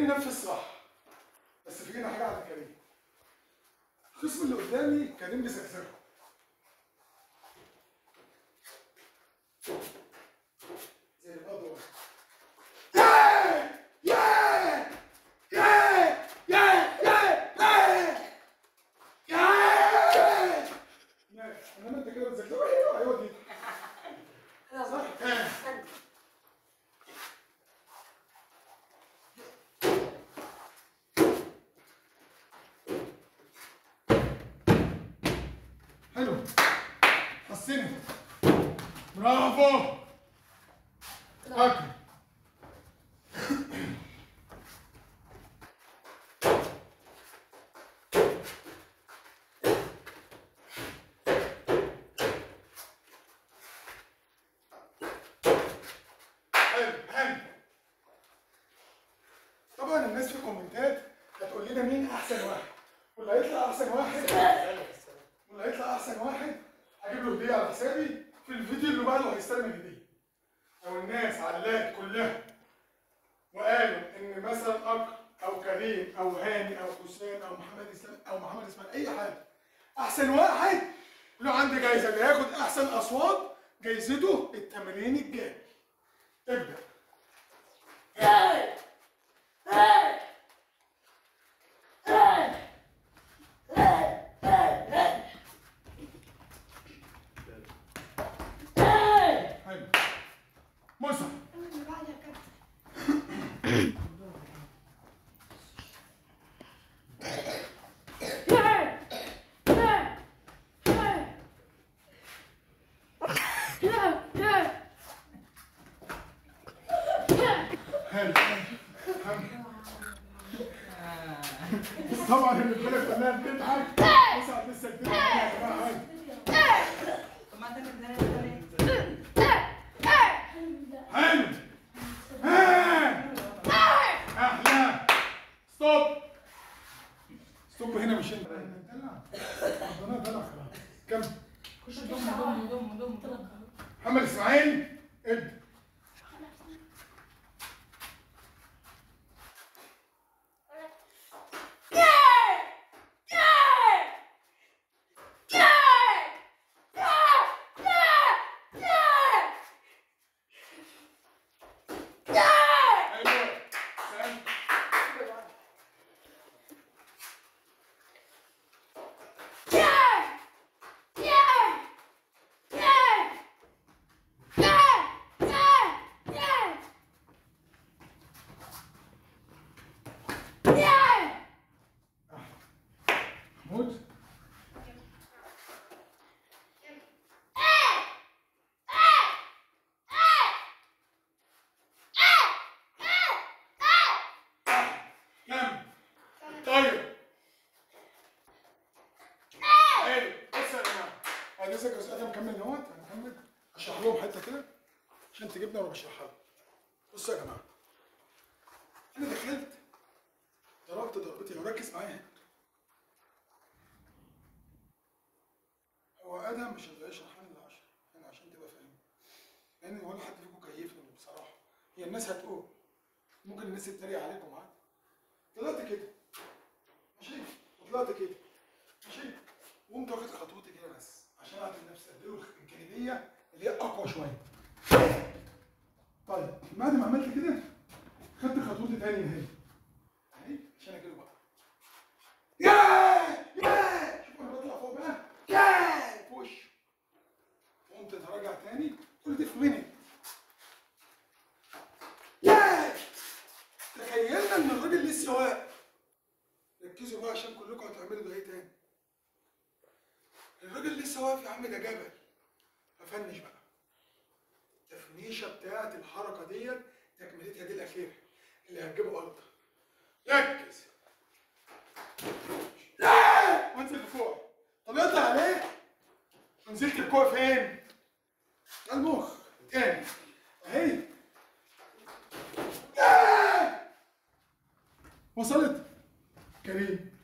بينفذ صح، بس في هنا حاجه على كريم. الخصم اللي قدامي كريم بيسكسكه. زي البدو. ياه ياه ياه ياه ياه ياه. ماشي، انما انت كده بتذاكر. ايوه دي صح. حلو، حسنت، برافو. اكل. حلو. طبعا الناس في الكومنتات هتقول لنا مين احسن واحد، واللي هيطلع احسن واحد هجيب له هديه على حسابي. في الفيديو اللي بعده هيستلم الهديه. لو الناس علقت كلها وقالوا ان مثلا اكرم او كريم او هاني او حسام او محمد اسلام او محمد اسماعيل اي حاجه احسن واحد له عندي جايزه، اللي هياخد احسن اصوات جايزته التمرين الجاي. ابدا. حلو. موسى. طبعا الرجاله كلها بتضحك. مسعد لسه جديد يا جماعه. حلو. احلى. ستوب هنا. مش انت ربنا دلع. كمل. خش ضم. محمد اسماعيل ابدا. طيب. حلو. بص يا جماعه، انا لسه يا استاذ ادم مكمل اهوت. هنكمل اشرح لهم حته كده عشان تجيبنا وانا بشرحها لهم. بصوا يا جماعه، انا دخلت ضربت ضربتي وركز معايا. هو ادم مش هيشرح لنا 10 يعني عشان تبقى فاهم، لان ولا حد فيكم كيفني بصراحه. هي الناس هتقول، ممكن الناس تتريق عليكم عادي. طلعت كده ماشي، وطلعت كده ماشي، وقمت واخد خطوتي كده بس عشان اعطي لنفسي اديله الجانبيه اللي هي اقوى شويه. طيب بعد ما عملت كده خدت خطوتي تاني اهي عشان اجيله بقى. ياه شوف انا بطلع فوق بقى. ياه في وشه. وقمت اتراجع تاني. كل دي في منت. ياه. تخيلنا ان الراجل لسه واقف. ركزوا بقى عشان كلكم هتعملوا ده ايه تاني. الراجل لسه واقف يا عم، ده جبل. افنش بقى. التفنيشه بتاعت الحركه ديت تكملتها دي الاخيره اللي هتجيبه ارض. ركز. لا وانزل لفوق. طلعت عليه ونزلت لفوق فين؟ المخ تاني اهي. وصلت كريم.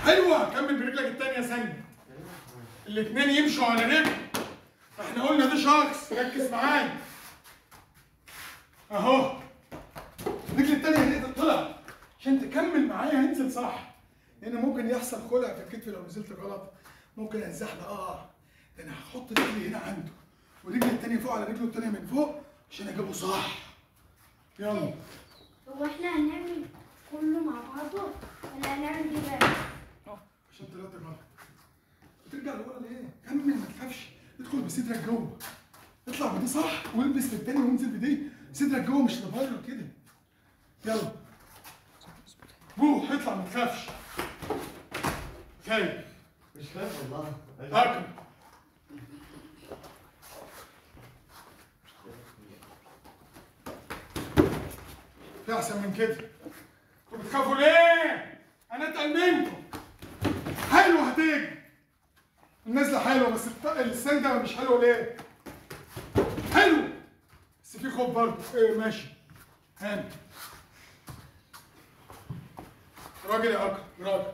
حلوه. كمل برجلك التانيه ثانيه. الاثنين يمشوا على رجل احنا قلنا ده شخص، ركز معايا. اهو الرجل التانية هي طلع عشان تكمل معايا هنزل صح. لان ممكن يحصل خلع في الكتف لو نزلت غلط، ممكن اتزحلق. ده انا هحط رجلي هنا عنده ورجلي التانية فوق على رجله التانية من فوق عشان اجيبه صح. يلا. هو احنا هنعمل كله مع بعضه ولا هنعمل دي بقى؟ عشان ثلاثة غلط. بترجع لورا ليه؟ كمل ما تخافش، ادخل بصدرك جوه. اطلع بدي صح والبس بالتاني وانزل بدي، صدرك جوه مش لبره كده. يلا. روح اطلع ما تخافش. خايف. مش خايف والله. اكمل. في احسن من كده. انتوا بتخافوا ليه؟ انا اتقل منكم. حلو هتيجي. النازله حلوه بس اللسان ده مش حلو ليه؟ حلو بس في خوف برضه. ايه ماشي. هاني. راجل يا اكرم، راجل.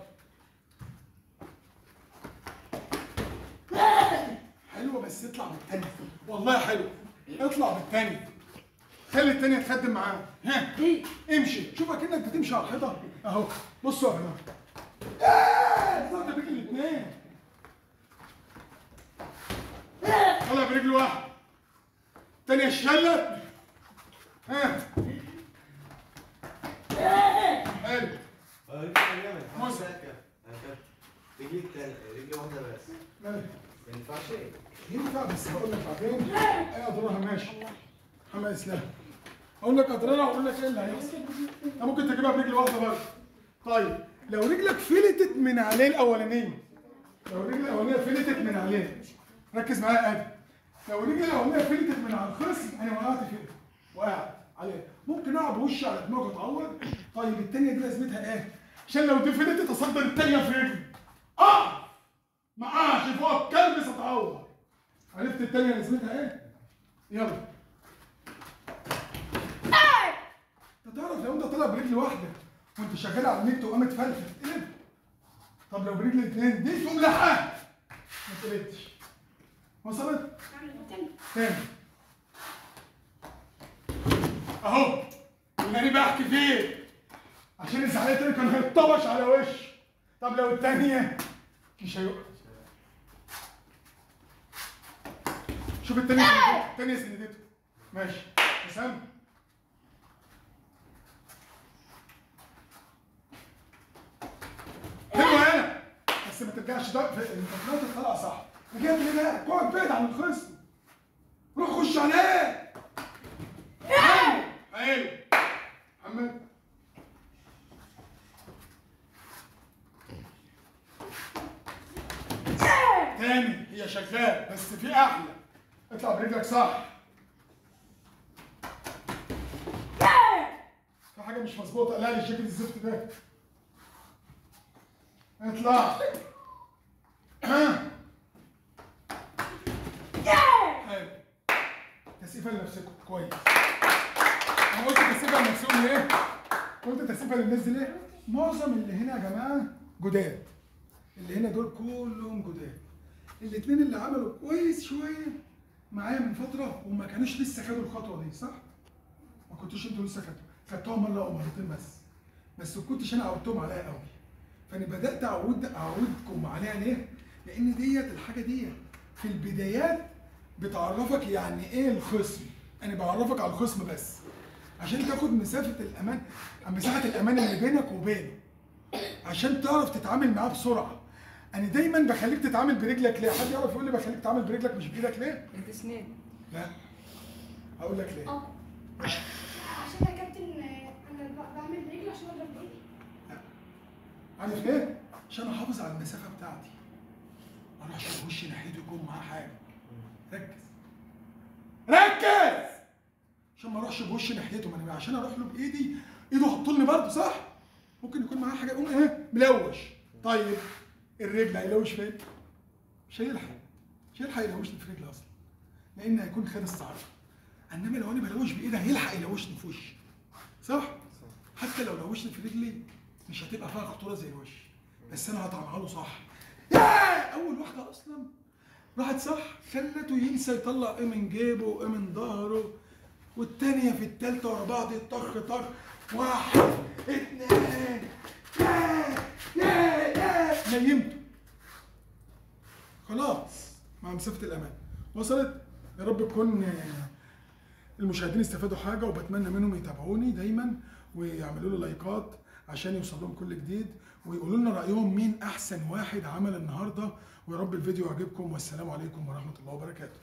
حلوه بس اطلع بالتاني. والله حلو. اطلع بالتاني. خلي التانية تخدم معانا. ها امشي، شوف اكنك بتمشي على الحيطه اهو. بصوا يا جماعه. طلعت برجل الاثنين. طلع برجل واحد. التانية شلت. ها حلو. رجلي واحدة بس. مالك؟ ما ينفعش ايه؟ ينفع بس هقول لك بعدين ايه اضرارها. ماشي. محمد اسلام. اقول لك اضرارها واقول لك ايه اللي هيحصل. انت ممكن تجيبها برجل واحده برضه. طيب لو رجلك فلتت من عليه الاولانيه، لو الرجل الاولانيه فلتت من عليه، ركز معايا يا ادم. لو الرجل الاولانيه فلتت من على الخصم، انا وقعت كده وقعت عليه، ممكن اقع بوشي على دماغي اتعور. طيب الثانيه دي لازمتها ايه؟ عشان لو دي فلتت اصدر الثانيه في رجلي. ما اقعش فوق كلبس اتعور. عرفت الثانيه لازمتها ايه؟ يلا. انت تعرف لو انت طالع برجل واحده وانت شغال على النت وقامت فلتت تقلب. طب لو برجل الاثنين دي تقوم لحقها ما تقلبتش. وصلت؟ تاني. اهو اللي انا بحكي فيه عشان الزعلان تاني كان هيطبش على وشي. طب لو الثانيه مش هيقع. شوف الثانيه الثانيه سندته. ماشي حسام. حلوه هنا بس ما ترجعش. ده انت طلعت الطلعه صح. رجعت ليه بقى؟ اقعد بعيد عن الخصم. روح خش عليه. حلو حلو. محمد. تاني هي شغال بس في احلى. اطلع برجلك صح. في حاجه مش مظبوطه. لا لي شكل الزفت ده. اطلع. حلو. تسقيفه لنفسكم كويس. انا قلت تسقيفه لنفسهم ليه؟ قلت تسقيفه للناس دي ليه؟ معظم اللي هنا يا جماعه جداد. اللي هنا دول كلهم جداد. الاثنين اللي عملوا كويس شويه معايا من فتره وما كانوش لسه خدوا الخطوه دي صح؟ ما كنتوش انتوا لسه خدتوها مره او مرتين بس ما كنتش انا عودتهم عليها قوي. فانا بدات اعودكم عليها ليه؟ لان ديت الحاجه ديت في البدايات بتعرفك يعني ايه الخصم. انا بعرفك على الخصم بس عشان تاخد مسافه الامان، مساحه الامان اللي بينك وبينه، عشان تعرف تتعامل معاه بسرعه. انا دايما بخليك تتعامل برجلك ليه؟ حد يعرف يقول لي بخليك تتعامل برجلك مش بايدك ليه؟ انت اسنان. لا هقول لك ليه. عشان يا كابتن انا بعمل برجلي عشان اضرب بايدي. عارف ليه؟ عشان احافظ على المسافه بتاعتي. ما اروحش اخش ناحيته يكون معاه حاجه. ركز. ركز! عشان ما اروحش بوش ناحيته. ما انا عشان اروح له بايدي ايده هتطولني برضه صح؟ ممكن يكون معاه حاجه يقوم ايه؟ ملوش. طيب الرجل هيلوش فين؟ مش هيلحق يلوشني في رجلي اصلا. لان هيكون خد الصعب. انما لو انا بلوش بايدي هيلحق يلوشني في وشي. صح؟ حتى لو لوشني في رجلي مش هتبقى فيها خطوره زي الوش. بس انا هطعنها له صح. اول واحده اصلا راحت صح خلته ينسى يطلع ايه من جيبه وايه من ظهره، والتانية في التالتة ورا بعض طخ طخ، 1 2 يا نيمته. خلاص مع مسافة الأمان وصلت. يا رب تكون المشاهدين استفادوا حاجة، وبتمنى منهم يتابعوني دايما ويعملوا لي لايكات عشان يوصل لهم كل جديد، ويقولوا لنا رأيهم مين أحسن واحد عمل النهاردة. ويا رب الفيديو يعجبكم، والسلام عليكم ورحمة الله وبركاته.